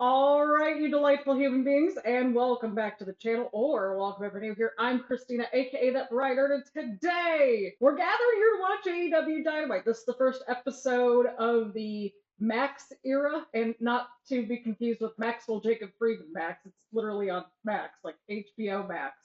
Alright, you delightful human beings, and welcome back to the channel, or welcome if you're new here. I'm Christina, aka That Writer, and today we're gathering here to watch AEW Dynamite. This is the first episode of the Max era, and not to be confused with Maxwell Jacob Friedman Max. It's literally on Max, like HBO Max.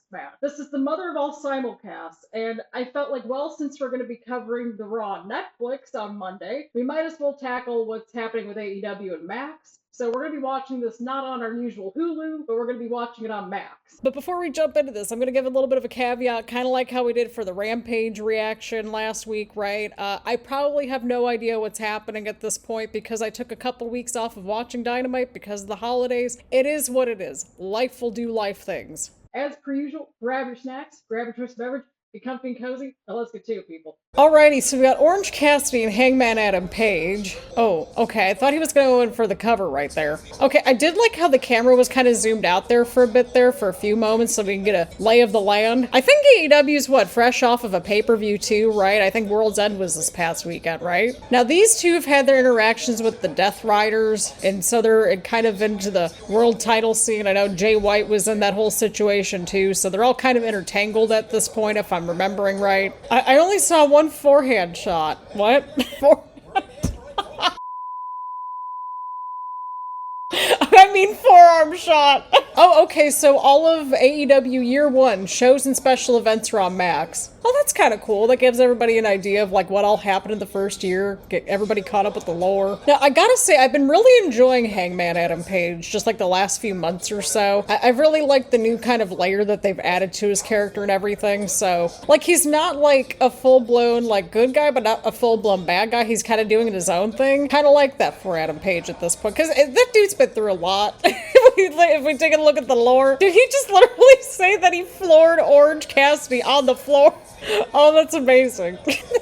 This is the mother of all simulcasts, and I felt like, well, since we're going to be covering the Raw on Netflix on Monday, we might as well tackle what's happening with AEW and Max. So we're going to be watching this not on our usual Hulu, but we're going to be watching it on Max. But before we jump into this, I'm going to give a little bit of a caveat, kind of like how we did for the Rampage reaction last week, right? I probably have no idea what's happening at this point because I took a couple weeks off of watching Dynamite because of the holidays. It is what it is. Life will do life things. As per usual, grab your snacks, grab your twisted beverage, be comfy and cozy, now let's get to it, people. Alrighty, so we got Orange Cassidy and Hangman Adam Page. Oh, okay, I thought he was going to go in for the cover right there. Okay, I did like how the camera was kind of zoomed out there for a bit there for a few moments so we can get a lay of the land. I think AEW's fresh off of a pay-per-view too, right? I think World's End was this past weekend, right? Now these two have had their interactions with the Death Riders, and so they're kind of into the world title scene. I know Jay White was in that whole situation too, so they're all kind of intertangled at this point, if I'm remembering right. I only saw one forehand shot. What? I mean forearm shot. Oh, okay, so all of AEW Year 1 shows and special events are on Max. Oh, that's kind of cool. That gives everybody an idea of what all happened in the first year. Get everybody caught up with the lore. Now, I gotta say, I've been really enjoying Hangman Adam Page, just like the last few months or so. I've really liked the new kind of layer that they've added to his character and everything, so... he's not a full-blown, good guy, but not a full-blown bad guy. He's kind of doing his own thing. Kind of like that for Adam Page at this point, because that dude's been through a lot. If we take a look at the lore. Did he just literally say that he floored Orange Cassidy on the floor? Oh, that's amazing.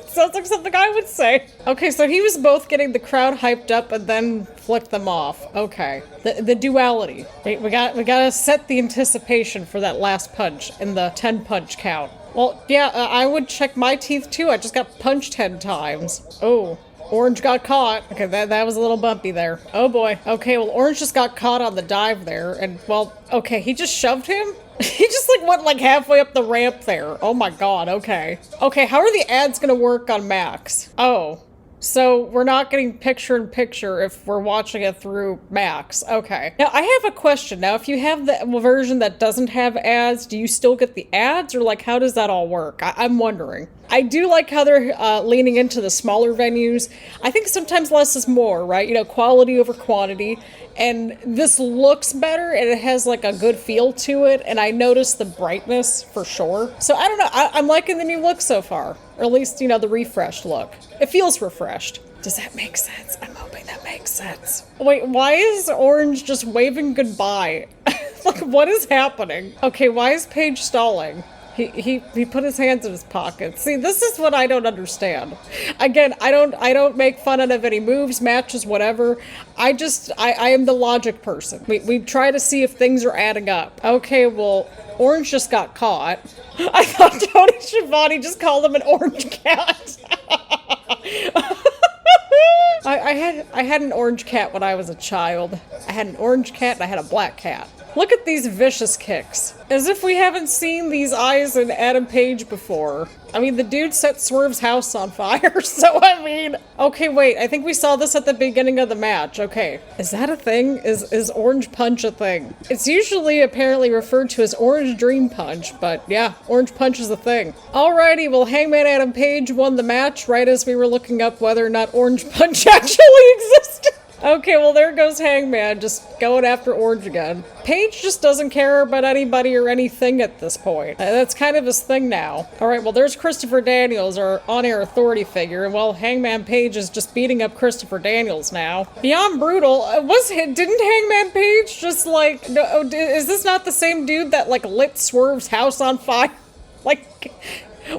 Sounds like something I would say. Okay, so he was both getting the crowd hyped up and then flicked them off. Okay. The duality. We gotta set the anticipation for that last punch in the 10 punch count. Well, yeah, I would check my teeth too. I just got punched 10 times. Oh. Orange got caught. Okay, that was a little bumpy there. Oh boy. Okay, well, Orange just got caught on the dive there, and, well, okay, he just shoved him? He just, went, halfway up the ramp there. Oh my god, okay. Okay, how are the ads gonna work on Max? Oh. So we're not getting picture-in-picture if we're watching it through Max. Okay. Now, I have a question. Now, if you have the version that doesn't have ads, do you still get the ads, or, how does that all work? I'm wondering. I do like how they're leaning into the smaller venues. I think sometimes less is more, right? Quality over quantity. And this looks better, and it has, a good feel to it, and I noticed the brightness, for sure. So, I don't know. I'm liking the new look so far. Or at least, the refreshed look. It feels refreshed. Does that make sense? I'm hoping that makes sense. Wait, why is Orange just waving goodbye? What is happening? Okay, why is Paige stalling? He put his hands in his pockets. See, this is what I don't understand. Again, I don't make fun out of any moves, matches, whatever. I am the logic person. We try to see if things are adding up. Okay, well, Orange just got caught. I thought Tony Schiavone just called him an orange cat. I had an orange cat when I was a child. I had an orange cat and I had a black cat. Look at these vicious kicks. As if we haven't seen these eyes in Adam Page before. I mean, the dude set Swerve's house on fire, so I mean... Okay, wait, I think we saw this at the beginning of the match. Okay, is that a thing? Is Orange Punch a thing? It's usually apparently referred to as Orange Dream Punch, but yeah, Orange Punch is a thing. Alrighty, well, Hangman Adam Page won the match right as we were looking up whether or not Orange Punch actually existed. Okay, well, there goes Hangman, just going after Orange again. Page just doesn't care about anybody or anything at this point. That's kind of his thing now. Alright, well, there's Christopher Daniels, our on-air authority figure, and well, Hangman Page is just beating up Christopher Daniels now. Beyond brutal, didn't Hangman Page just, no, is this not the same dude that, lit Swerve's house on fire?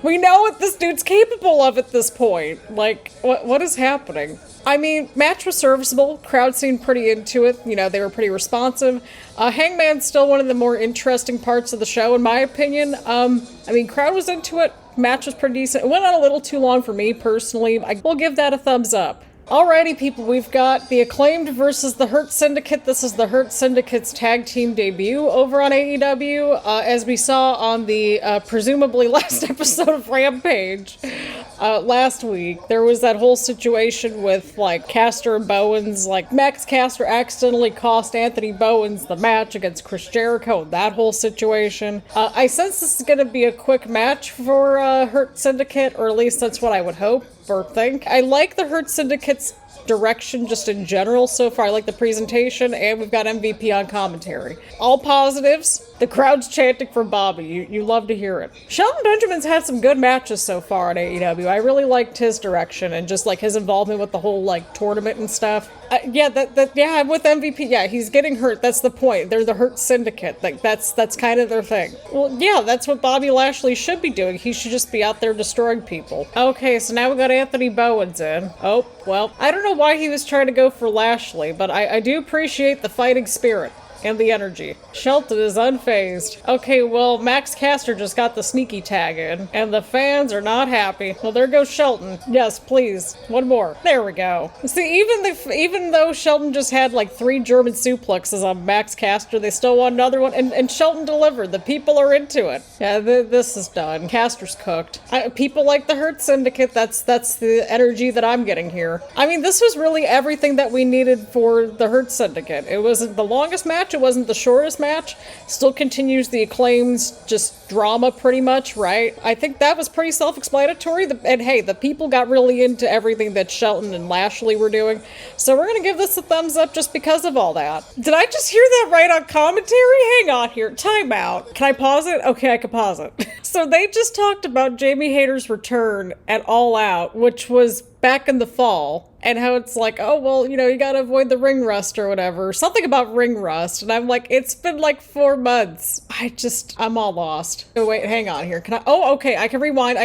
We know what this dude's capable of at this point. What is happening? I mean, match was serviceable. Crowd seemed pretty into it. They were pretty responsive. Hangman's still one of the more interesting parts of the show, in my opinion. I mean, crowd was into it. Match was pretty decent. It went on a little too long for me, personally. I will give that a thumbs up. Alrighty, people, we've got the Acclaimed versus the Hurt Syndicate. This is the Hurt Syndicate's tag team debut over on AEW. As we saw on the presumably last episode of Rampage last week, there was that whole situation with, like, Caster and Bowens. Like, Max Caster accidentally cost Anthony Bowens the match against Chris Jericho, that whole situation. I sense this is going to be a quick match for Hurt Syndicate, or at least that's what I would hope or think. I like the Hurt Syndicate's direction just in general so far. I like the presentation, and we've got MVP on commentary. All positives. The crowd's chanting for Bobby. You love to hear it. Shelton Benjamin's had some good matches so far at AEW. I really liked his direction and just like his involvement with the whole like tournament and stuff. Yeah, I'm with MVP. Yeah, he's getting hurt. That's the point. They're the Hurt Syndicate. Like that's kind of their thing. Well, yeah, that's what Bobby Lashley should be doing. He should just be out there destroying people. Okay, so now we got Anthony Bowens in. Oh, well, I don't know why he was trying to go for Lashley, but I do appreciate the fighting spirit and the energy. Shelton is unfazed. Okay, well, Max Caster just got the sneaky tag in, and the fans are not happy. Well, there goes Shelton. Yes, please. One more. There we go. See, even though Shelton just had like 3 German suplexes on Max Caster, they still want another one, and Shelton delivered. The people are into it. Yeah, this is done. Caster's cooked. People like the Hurt Syndicate. That's the energy that I'm getting here. I mean, this was really everything that we needed for the Hurt Syndicate. It wasn't the longest match. It wasn't the shortest match. Still continues the Acclaim's just drama pretty much, right? I think that was pretty self-explanatory. And hey, the people got really into everything that Shelton and Lashley were doing. So we're gonna give this a thumbs up just because of all that. Did I just hear that right on commentary? Hang on here. Time out. Can I pause it? Okay, I can pause it. So they just talked about Jamie Hayter's return at All Out, which was back in the fall, and how it's like, oh, well, you know, you gotta avoid the ring rust or whatever. Something about ring rust. And I'm like, it's been like 4 months. I'm all lost. Oh, wait, hang on here. Can I? Oh, okay, I can rewind.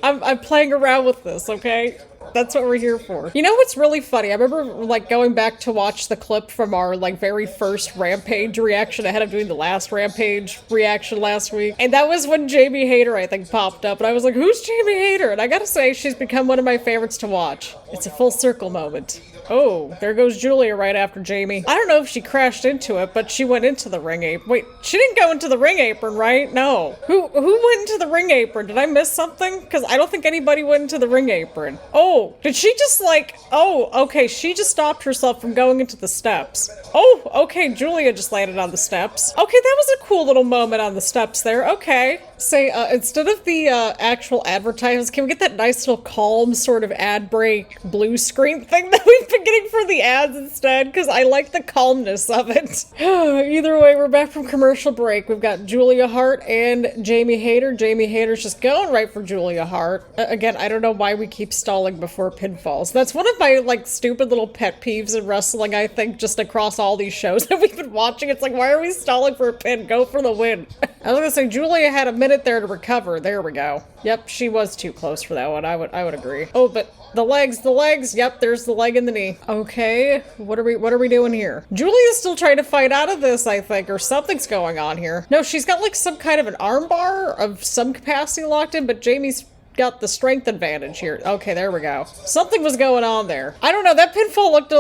I'm playing around with this, okay? That's what we're here for. You know what's really funny? I remember like going back to watch the clip from our like very first Rampage reaction ahead of doing the last Rampage reaction last week. And that was when Jamie Hayter, I think, popped up. And I was like, who's Jamie Hayter? And I gotta say, she's become one of my favorites to watch. It's a full circle moment. Oh, there goes Julia right after Jamie. I don't know if she crashed into it, but she went into the ring apron. Wait, she didn't go into the ring apron, right? No. Who went into the ring apron? Did I miss something? Because I don't think anybody went into the ring apron. Oh, did she just like... Oh, okay, she just stopped herself from going into the steps. Oh, okay, Julia just landed on the steps. Okay, that was a cool little moment on the steps there. Okay. Say, instead of the actual advertisements, can we get that nice little calm sort of ad break blue screen thing that we've been getting for the ads instead? Because I like the calmness of it. Either way, we're back from commercial break. We've got Julia Hart and Jamie Hayter. Jamie Hayter's just going right for Julia Hart. Again, I don't know why we keep stalling before pinfalls. That's one of my, like, stupid little pet peeves in wrestling, I think, just across all these shows that we've been watching. It's like, why are we stalling for a pin? Go for the win. I was gonna say, Julia had a minute there to recover. There we go. Yep, she was too close for that one. I would agree. Oh, but the legs. Yep, there's the leg and the knee. Okay, what are we doing here? Julia's still trying to fight out of this, I think, or something's going on here. No, she's got like some kind of an arm bar of some capacity locked in, but Jamie's got the strength advantage here. Okay, there we go. Something was going on there. I don't know. That pinfall looked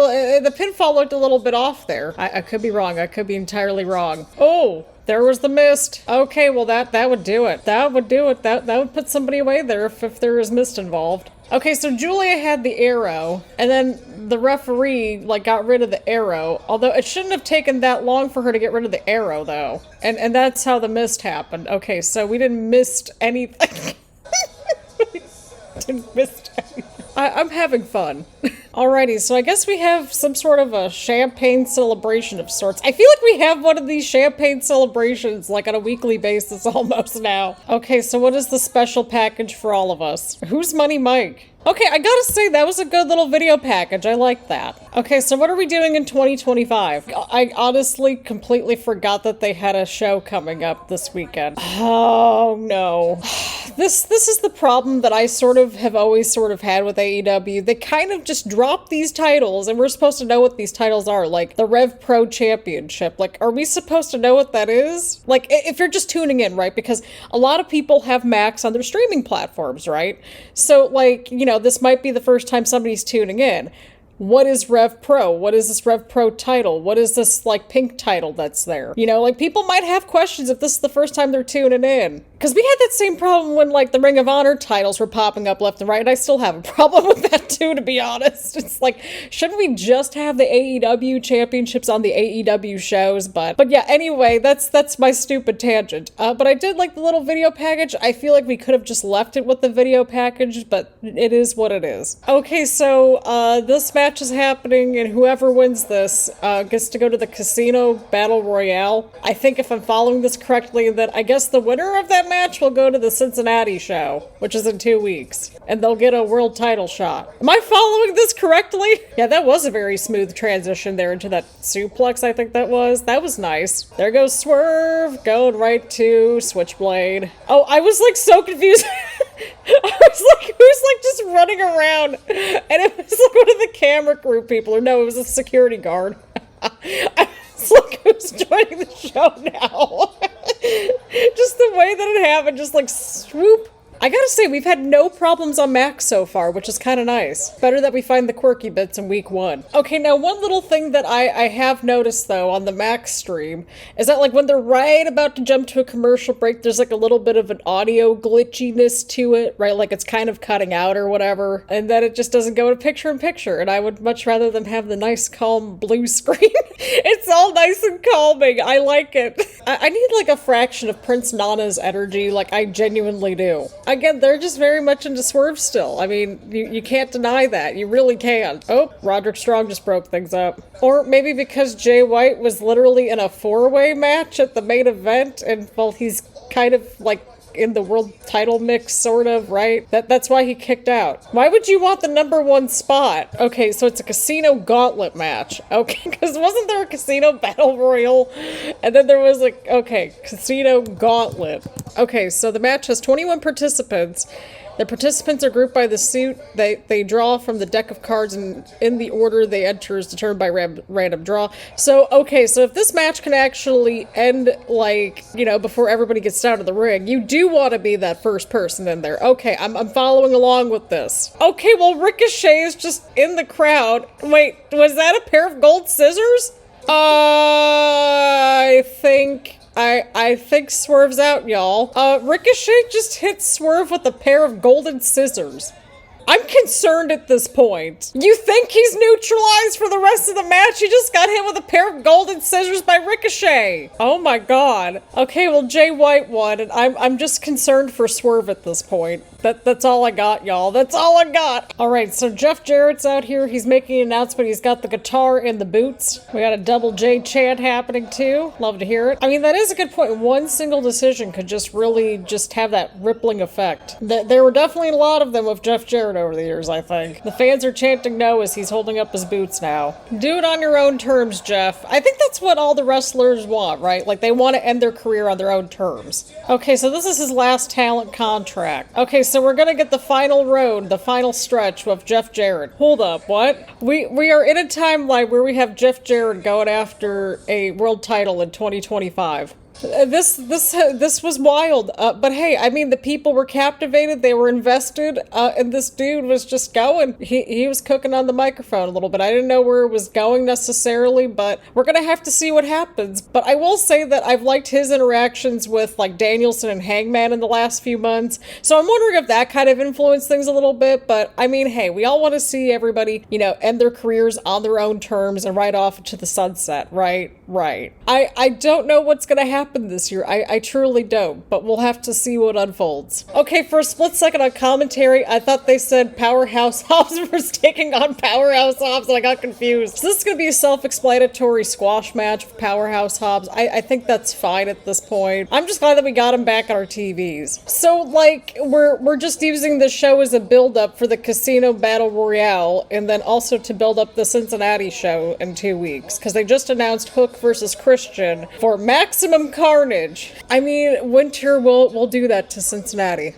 a little bit off there. I could be wrong. I could be entirely wrong. Oh. There was the mist. Okay, well that would do it. That would do it. That would put somebody away there if there is mist involved. Okay, so Julia had the arrow, and then the referee like got rid of the arrow. Although it shouldn't have taken that long for her to get rid of the arrow, though. And that's how the mist happened. Okay, so we didn't miss anything. Didn't miss anything. I'm having fun. Alrighty, so I guess we have some sort of a champagne celebration of sorts. I feel like we have one of these champagne celebrations like on a weekly basis almost now. Okay, so what is the special package for all of us? Who's Money Mike? Okay, I gotta say, that was a good little video package. I like that. Okay, so what are we doing in 2025? I honestly completely forgot that they had a show coming up this weekend. Oh, no. This is the problem that I have always had with AEW. They kind of just drop these titles, and we're supposed to know what these titles are. Like, the Rev Pro Championship. Like, are we supposed to know what that is? Like, if you're just tuning in, right? Because a lot of people have Max on their streaming platforms, right? So, like, you know, this might be the first time somebody's tuning in. What is Rev Pro? What is this Rev Pro title? What is this, like, pink title that's there? Like, people might have questions if this is the first time they're tuning in. Because we had that same problem when, like, the Ring of Honor titles were popping up left and right, and I still have a problem with that, too, to be honest. It's like, shouldn't we just have the AEW championships on the AEW shows? But yeah, anyway, that's my stupid tangent. But I did like the little video package. I feel like we could have just left it with the video package, but it is what it is. Okay, so, this match is happening, and whoever wins this gets to go to the Casino Battle Royale. I think if I'm following this correctly, that I guess the winner of that match will go to the Cincinnati show, which is in 2 weeks, and they'll get a world title shot. Am I following this correctly? Yeah, that was a very smooth transition there into that suplex, I think that was. That was nice. There goes Swerve, going right to Switchblade. Oh, I was like so confused. I was like, who's like just running around? And it was like one of the camera crew people, or no, it was a security guard. I was like, who's joining the show now? Just the way that it happened, just like swoop. I gotta say, we've had no problems on Max so far, which is kind of nice. Better that we find the quirky bits in week 1. Okay, now one little thing that I have noticed, though, on the Max stream, is that, like, when they're right about to jump to a commercial break, there's, like, a little bit of an audio glitchiness to it, right? Like, it's kind of cutting out or whatever, and then it just doesn't go to picture-in-picture, and I would much rather them have the nice, calm blue screen. It's all nice and calming. I like it. I need, like, a fraction of Prince Nana's energy, like, I genuinely do. Again, they're just very much into Swerve still. I mean, you can't deny that. You really can't. Oh, Roderick Strong just broke things up. Or maybe because Jay White was literally in a 4-way match at the main event, and, well, he's kind of, like, in the world title mix, sort of, right? That's why he kicked out. Why would you want the #1 spot? Okay, so it's a casino gauntlet match. Okay, because wasn't there a casino battle royal? And then there was like, okay, casino gauntlet. Okay, so the match has 21 participants. The participants are grouped by the suit. They draw from the deck of cards, and in the order they enter is determined by random draw. So, okay, so if this match can actually end, like, before everybody gets out of the ring, you do want to be that first person in there. Okay, I'm following along with this. Okay, well, Ricochet is just in the crowd. Wait, was that a pair of gold scissors? I think Swerve's out, y'all. Ricochet just hit Swerve with a pair of golden scissors. I'm concerned at this point. You think he's neutralized for the rest of the match? He just got hit with a pair of golden scissors by Ricochet. Oh my god. Okay, well, Jay White won, and I'm just concerned for Swerve at this point. That's all I got, y'all. That's all I got. All right, so Jeff Jarrett's out here. He's making an announcement. He's got the guitar and the boots. We got a double J chant happening too. Love to hear it. I mean, that is a good point. One single decision could just really just have that rippling effect. There were definitely a lot of them with Jeff Jarrett over the years, I think. The fans are chanting no as he's holding up his boots now. Do it on your own terms, Jeff. I think that's what all the wrestlers want, right? Like, they want to end their career on their own terms. Okay, so this is his last talent contract. Okay, so we're gonna get the final road, the final stretch with Jeff Jarrett. Hold up, what? We are in a timeline where we have Jeff Jarrett going after a world title in 2025. This was wild, but hey, I mean, the people were captivated, they were invested, and this dude was just going. He was cooking on the microphone a little bit. I didn't know where it was going necessarily, but we're gonna have to see what happens. But I will say that I've liked his interactions with, like, Danielson and Hangman in the last few months, so I'm wondering if that kind of influenced things a little bit. But I mean, hey, we all want to see everybody, end their careers on their own terms and ride off into the sunset, right? I don't know what's gonna happen this year. I truly don't, but we'll have to see what unfolds. Okay, for a split second on commentary, I thought they said Powerhouse Hobbs was taking on Powerhouse Hobbs, and I got confused. So this is going to be a self-explanatory squash match with Powerhouse Hobbs. I think that's fine at this point. I'm just glad that we got him back on our TVs. So, like, we're just using the show as a build-up for the Casino Battle Royale, and then also to build up the Cincinnati show in 2 weeks, because they just announced Hook versus Christian for Maximum Carnage. I mean, Winter will do that to Cincinnati.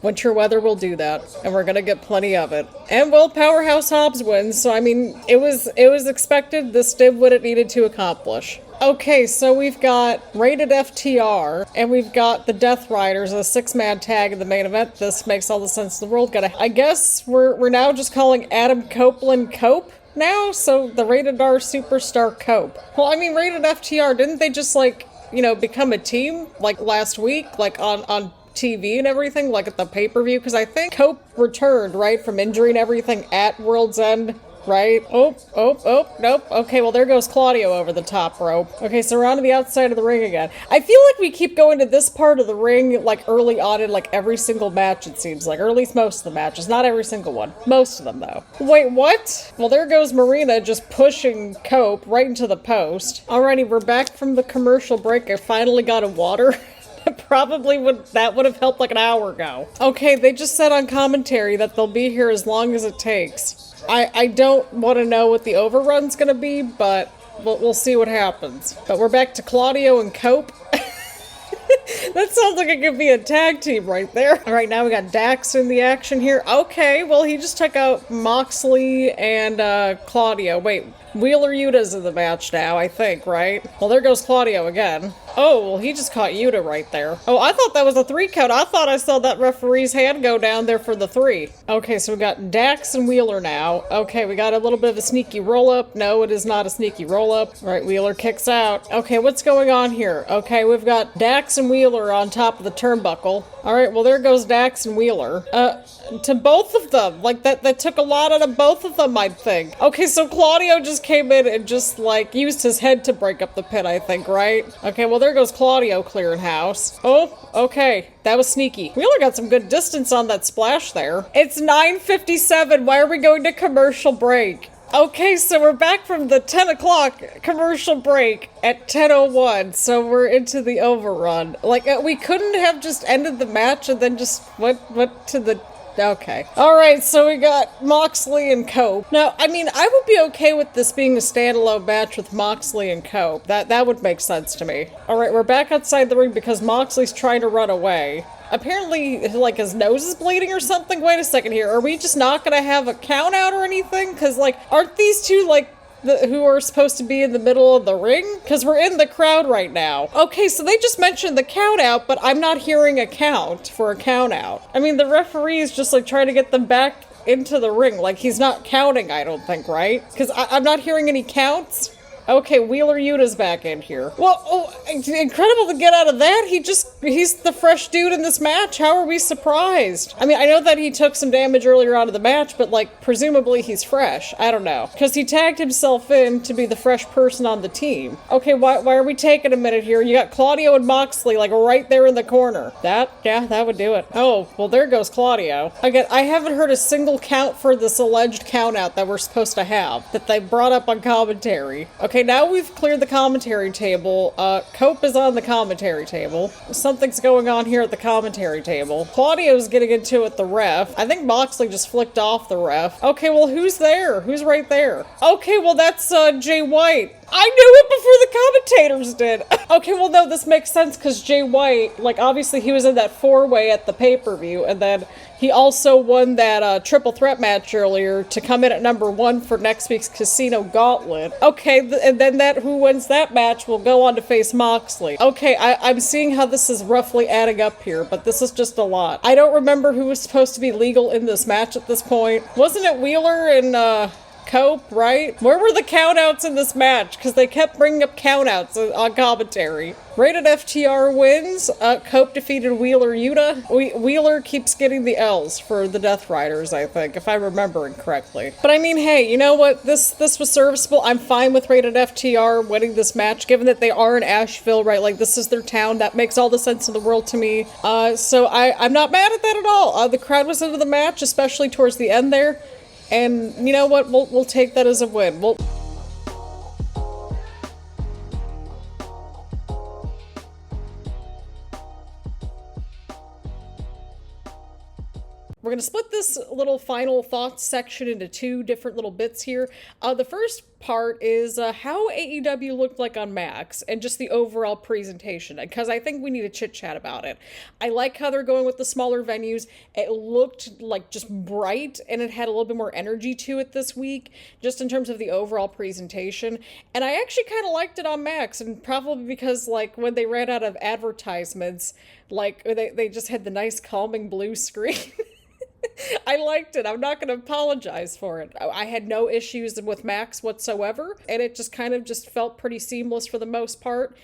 Winter weather will do that, and we're gonna get plenty of it. And well, Powerhouse Hobbs wins, so I mean, it was expected. This did what it needed to accomplish. Okay, so we've got Rated FTR, and we've got the Death Riders, a 6-man tag in the main event. This makes all the sense in the world. I guess we're now just calling Adam Copeland Cope now, so the Rated R Superstar Cope. Well, I mean, Rated FTR, didn't they just, like, you know, become a team, like, last week, like, on TV and everything, like at the pay-per-view? Because I think Cope returned, right, from injury and everything at World's End. Right? Oh, nope. Okay, well, there goes Claudio over the top rope. Okay, so we're on to the outside of the ring again. I feel like we keep going to this part of the ring, like, early on in, like, every single match, it seems like. Or at least most of the matches. Not every single one. Most of them, though. Wait, what? Well, there goes Marina just pushing Cope right into the post. Alrighty, we're back from the commercial break. I finally got a water. Probably would have helped like an hour ago. Okay, they just said on commentary that they'll be here as long as it takes. I don't want to know what the overrun's gonna be, but we'll see what happens. But we're back to Claudio and Cope. That sounds like it could be a tag team right there. All right, now we got Dax in the action here. Okay, well, he just took out Moxley and Claudio. Wait, Wheeler Yuta's in the match now, I think, right? Well, there goes Claudio again. Oh, well, he just caught Yuta right there. Oh, I thought that was a 3 count. I thought I saw that referee's hand go down there for the 3. Okay, so we got Dax and Wheeler now. Okay, we got a little bit of a sneaky roll-up. No, it is not a sneaky roll-up. All right, Wheeler kicks out. Okay, what's going on here? Okay, we've got Dax and Wheeler on top of the turnbuckle. All right, well, there goes Dax and Wheeler. To both of them. Like, that took a lot out of both of them, I think. Okay, so Claudio just came in and just, like, used his head to break up the pin, I think, right? Okay, well, there goes Claudio clearing house. Oh, okay. That was sneaky. Wheeler got some good distance on that splash there. It's 9:57. Why are we going to commercial break? Okay, so we're back from the 10 o'clock commercial break at 10:01, so we're into the overrun. Like, we couldn't have just ended the match and then just went to the... Okay. Alright, so we got Moxley and Cope. Now, I mean, I would be okay with this being a standalone match with Moxley and Cope. That would make sense to me. Alright, we're back outside the ring because Moxley's trying to run away. Apparently, like, his nose is bleeding or something. Wait a second here. Are we just not gonna have a count out or anything? Because, like, aren't these two, like, who are supposed to be in the middle of the ring? Because we're in the crowd right now. Okay, so they just mentioned the count out, but I'm not hearing a count for a count out. I mean, the referee is just, like, trying to get them back into the ring. Like, he's not counting, I don't think, right? Because I'm not hearing any counts. Okay, Wheeler Yuta's back in here. Well, oh, incredible to get out of that. He's the fresh dude in this match. How are we surprised? I mean, I know that he took some damage earlier on in the match, but, like, presumably he's fresh. I don't know. Because he tagged himself in to be the fresh person on the team. Okay, why are we taking a minute here? You got Claudio and Moxley, like, right there in the corner. Yeah, that would do it. Oh, well, there goes Claudio. Again, I haven't heard a single count for this alleged count out that we're supposed to have, that they brought up on commentary. Okay, now we've cleared the commentary table. Cope is on the commentary table. Something's going on here at the commentary table. Claudio's getting into it with the ref. I think Moxley just flicked off the ref. Okay, well, who's there? Who's right there? Okay, well, that's Jay White. I knew it before the commentators did. Okay, well, no, this makes sense because Jay White, like, obviously he was in that 4-way at the pay-per-view, and then he also won that triple threat match earlier to come in at number 1 for next week's Casino Gauntlet. Okay, and then who wins that match will go on to face Moxley. Okay, I'm seeing how this is roughly adding up here, but this is just a lot. I don't remember who was supposed to be legal in this match at this point. Wasn't it Wheeler and Cope, right? Where were the countouts in this match? Because they kept bringing up countouts on commentary. Rated FTR wins. Cope defeated Wheeler Yuta. Wheeler keeps getting the L's for the Death Riders, I think, if I'm remembering correctly. But I mean, hey, you know what? This was serviceable. I'm fine with Rated FTR winning this match, given that they are in Asheville, right? Like, this is their town. That makes all the sense in the world to me. So I'm not mad at that at all. The crowd was into the match, especially towards the end there. And you know what? We'll take that as a win. We're going to split this little final thoughts section into two different little bits here. The first part is how AEW looked like on Max and just the overall presentation, because I think we need to chit chat about it. I like how they're going with the smaller venues. It looked like just bright, and it had a little bit more energy to it this week, just in terms of the overall presentation. And I actually kind of liked it on Max, and probably because like when they ran out of advertisements, like they just had the nice calming blue screen. I liked it. I'm not going to apologize for it. I had no issues with Max whatsoever, and it just kind of just felt pretty seamless for the most part.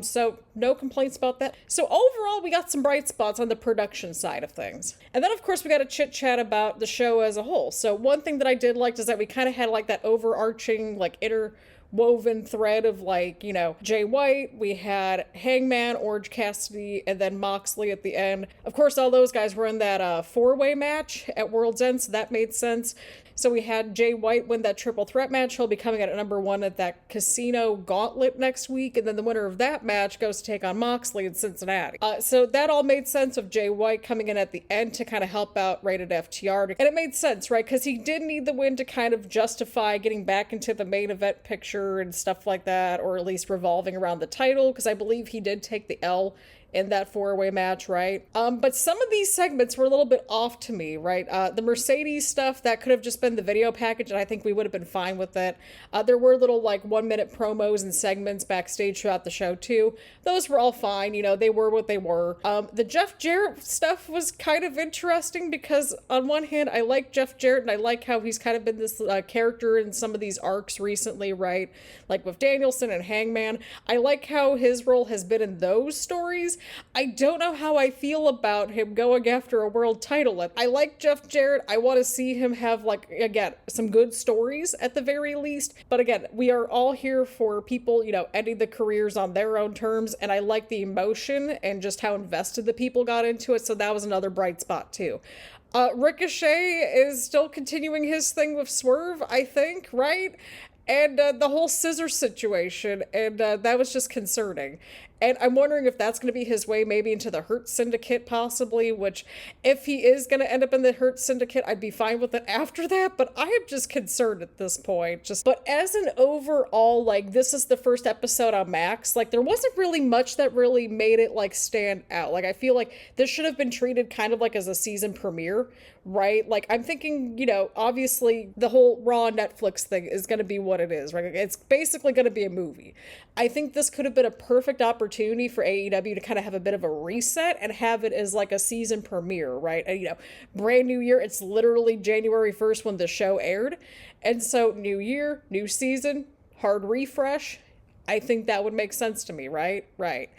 So no complaints about that. So overall, we got some bright spots on the production side of things. And then, of course, we got to chit chat about the show as a whole. So one thing that I did like is that we kind of had like that overarching, like interwoven thread of like, you know, Jay White, we had Hangman, Orange Cassidy, and then Moxley at the end. Of course, all those guys were in that four-way match at World's End, so that made sense. So we had Jay White win that triple threat match. He'll be coming at number 1 at that Casino Gauntlet next week, and then the winner of that match goes to take on Moxley in Cincinnati. So that all made sense of Jay White coming in at the end to kind of help out Rated FTR. And it made sense, right? Because he did need the win to kind of justify getting back into the main event picture and stuff like that, or at least revolving around the title, because I believe he did take the L in that four-way match, right? But some of these segments were a little bit off to me, right? The Mercedes stuff, that could have just been the video package, and I think we would have been fine with it. There were little, like, 1-minute promos and segments backstage throughout the show, too. Those were all fine, you know, they were what they were. The Jeff Jarrett stuff was kind of interesting, because on one hand, I like Jeff Jarrett, and I like how he's kind of been this character in some of these arcs recently, right? Like with Danielson and Hangman. I like how his role has been in those stories. I don't know how I feel about him going after a world title. I like Jeff Jarrett. I want to see him have, like, again, some good stories at the very least. But again, we are all here for people, you know, ending the careers on their own terms. And I like the emotion and just how invested the people got into it. So that was another bright spot too. Ricochet is still continuing his thing with Swerve, I think, right? And the whole scissor situation, and that was just concerning. And I'm wondering if that's going to be his way maybe into the Hurt Syndicate possibly, which if he is going to end up in the Hurt Syndicate, I'd be fine with it after that, but I am just concerned at this point. But as an overall, like, this is the first episode on Max, like, there wasn't really much that really made it, like, stand out. Like, I feel like this should have been treated kind of like as a season premiere, right? Like, I'm thinking, you know, obviously the whole Raw Netflix thing is going to be what it is, right? It's basically going to be a movie. I think this could have been a perfect opportunity for AEW to kind of have a bit of a reset and have it as like a season premiere, right? And, you know, brand new year. It's literally January 1st when the show aired. And so new year, new season, hard refresh. I think that would make sense to me, right? Right.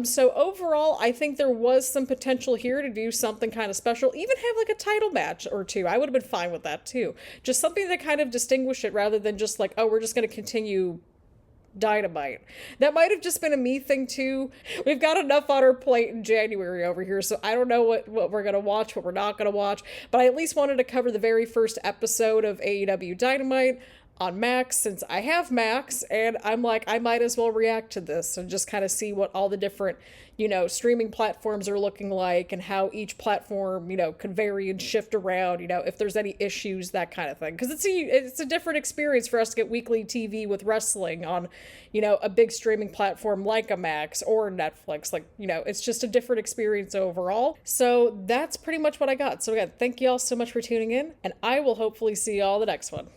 So overall, I think there was some potential here to do something kind of special, even have like a title match or two. I would have been fine with that too. Just something to kind of distinguish it rather than just like, oh, we're just going to continue Dynamite. That might have just been a me thing too. We've got enough on our plate in January over here, so I don't know what we're going to watch, what we're not going to watch, but I at least wanted to cover the very first episode of AEW Dynamite on Max, since I have Max, and I'm like, I might as well react to this and just kind of see what all the different, you know, streaming platforms are looking like and how each platform, you know, could vary and shift around, you know, if there's any issues, that kind of thing. Because it's a different experience for us to get weekly TV with wrestling on, you know, a big streaming platform like a Max or Netflix. Like, you know, it's just a different experience overall. So that's pretty much what I got. So again, thank you all so much for tuning in, and I will hopefully see you all the next one.